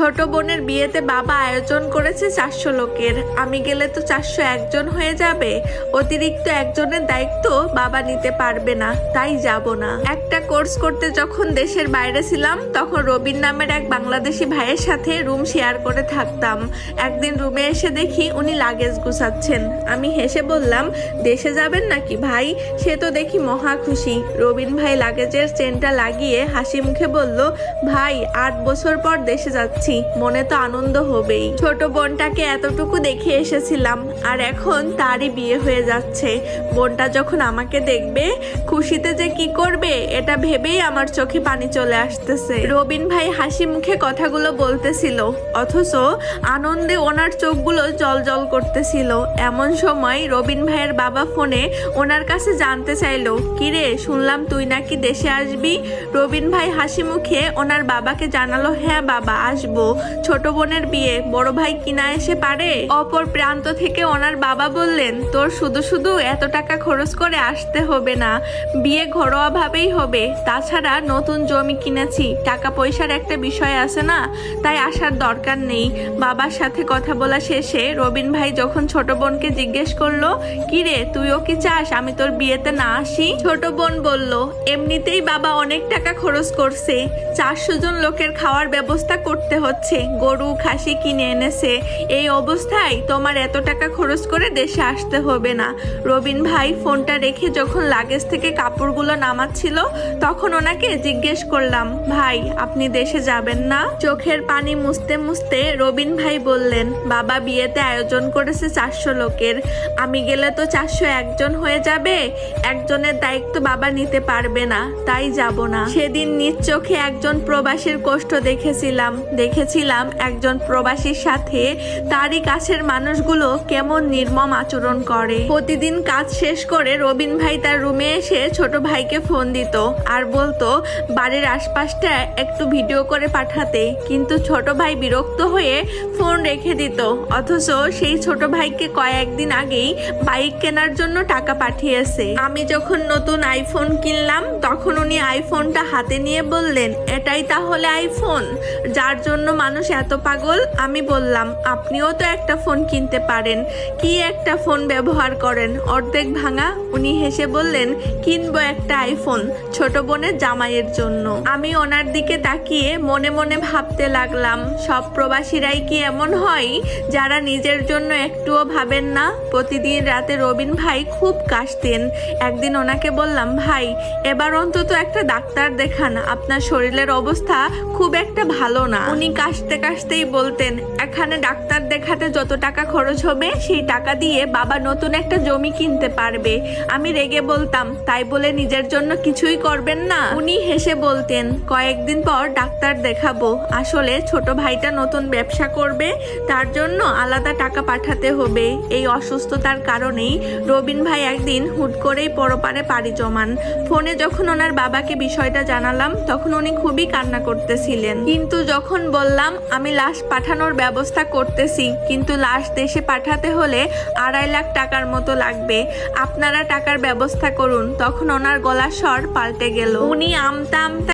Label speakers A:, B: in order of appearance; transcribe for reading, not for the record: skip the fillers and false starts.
A: ছোট বোনের বিয়েতে বাবা আয়োজন করেছে 400 লোকের। আমি গেলে তো 401 জন হয়ে যাবে। অতিরিক্ত একজনের দায়িত্ব বাবা নিতে পারবে না, তাই যাব না। একটা কোর্স করতে যখন দেশের বাইরে ছিলাম তখন রবিন নামের এক বাংলাদেশি ভাইয়ের সাথে রুম শেয়ার করে থাকতাম। একদিন রুমে এসে দেখি উনি লাগেজ গুছাচ্ছেন। আমি হেসে বললাম, দেশে যাবেন নাকি ভাই? সে তো দেখি মহা খুশি। রবিন ভাই লাগেজের চেনটা লাগিয়ে হাসি মুখে বলল, ভাই 8 বছর পর দেশে যাচ্ছি, মনে তো আনন্দ হবেই। ছোট বোনটাকে এতটুকু দেখে এসেছিলাম আর এখন তারই বিয়ে হয়ে যাচ্ছে। বোনটা যখন আমাকে দেখবে খুশিতে যে কি করবে এটা ভেবেই আমার চোখে পানি চলে আসতেছে। রবিন ভাই হাসি মুখে কথাগুলো বলতেছিল, অথচ আনন্দে ওনার চোখগুলো জলজল করতেছিল। এমন সময় রবিন ভাইয়ের বাবা ফোনে ওনার কাছে জানতে চাইলো, কিরে শুনলাম তুই নাকি দেশে আসবি? রবিন ভাই হাসি মুখে ওনার বাবাকে জানালো, হ্যাঁ বাবা আসবো, ছোট বোনের বিয়ে, বড় ভাই কিনা এসে পারে? অপর প্রান্ত থেকে ওনার বাবা বললেন, তোর শুধু শুধু এত টাকা খরচ করে আসতে হবে না, বিয়ে ঘরোয়া ভাবেই হবে। তাছাড়া নতুন জমি কিনেছি, টাকা পয়সার একটা বিষয় আছে না, তাই আসার দরকার নেই। বাবার সাথে কথা বলা শেষে রবিন ভাই যখন ছোট বোনকে জিজ্ঞেস করলো, কিরে তুইও কি চাস আমি তোর বিয়েতে না আসি? ছোট বোন বলল, এমনিতেই বাবা অনেক টাকা খরচ করছে, 400 জন লোকের খাওয়ার ব্যবস্থা করতে হচ্ছে, গরু খাসি কিনে এনেছে। এই অবস্থায় তোমার এত টাকা খরচ করে দেশে আসতে হবে না। রবিন ভাই ফোনটা রেখে যখন লাগেজ থেকে কাপড়গুলো নামাচ্ছিল তখন ওনাকে জিজ্ঞেস করলাম, ভাই আপনি দেশে যাবেন না? চোখের পানি মুছতে মুছতে রবিন ভাই বললেন, বাবা বিয়েতে আয়োজন করেছে 400 লোকের, আমি গেলে তো 401 জন হয়ে যাবে। একজনের দায়িত্ব বাবা নিতে পারবে না, তাই যাব না। সেদিন নিজ চোখে একজন প্রবাসীর কষ্ট দেখেছিলাম একজন প্রবাসীর সাথে তারই কাছের মানুষগুলো কেমন নির্মম আচরণ করে। প্রতিদিন কাজ শেষ করে রবিন ভাই তার রুমে এসে ছোট ভাইকে ফোন দিত আর বলতো বাড়ির আশপাশটা একটু ভিডিও করে পাঠাতে, কিন্তু ছোট ভাই বিরক্ত হয়ে ফোন রেখে দিত। অথচ সেই ছোট ভাইকে কয়েকদিন আগেই বাইক কেনার জন্য টাকা পাঠিয়েছে। আমি যখন নতুন আইফোন কিনলাম তখন উনি আইফোনটা হাতে নিয়ে বললেন, এটাই তাহলে আইফোন যার জন্য মানুষ এত পাগল? আমি বললাম, আপনিও তো একটা ফোন কিনতে পারেন, কি একটা ফোন ব্যবহার করেন অর্ধেক ভাঙা? উনি হেসে বললেন, কিনবো একটা আইফোন ছোট বোনের জামাইয়ের জন্য। আমি ওনার দিকে তাকিয়ে মনে মনে ভাবতে লাগলাম, সব প্রবাসীরাই কি এমন হয় যারা নিজের জন্য একটুও ভাবেন না? প্রতিদিন রাতে রবিন ভাই খুব কাশতেন। একদিন ওনাকে বললাম, ভাই এবার অন্তত একটা ডাক্তার দেখান, আপনার শরীরের অবস্থা খুব একটা ভালো না। উনি কাশতে কাশতেই বলতেন, এখানে ডাক্তার দেখাতে যত টাকা খরচ হবে সেই টাকা দিয়ে বাবা নতুন একটা জমি কিনতে পারবে। আমি রেগে বলতাম, তাই বলে নিজের জন্য কিছুই করবেন না? উনি হেসে বলতেন, কয়েকদিন পর ডাক্তার দেখাবো, আসলে ছোট ভাইটা নতুন ব্যবসা করবে, তার জন্য আলাদা টাকা পাঠাতে হবে। এই অসুস্থতার কারণেই রবিন ভাই একদিন হুট করেই পরপারে পাড়ি জমান। ফোনে যখন ওনার বাবাকে বিষয়টা জানালাম তখন উনি খুবই কান্না করতেছিলেন। কিন্তু যখন বললাম আমি লাশ পাঠানোর ব্যবস্থা করতেছি, কিন্তু লাশ দেশে পাঠাতে হলে 2.5 লাখ টাকার মতো লাগবে, আপনারা টাকার ব্যবস্থা করুন, তখন ওনার গলার স্বর পাল্টে গেল। উনি আমতা আমতা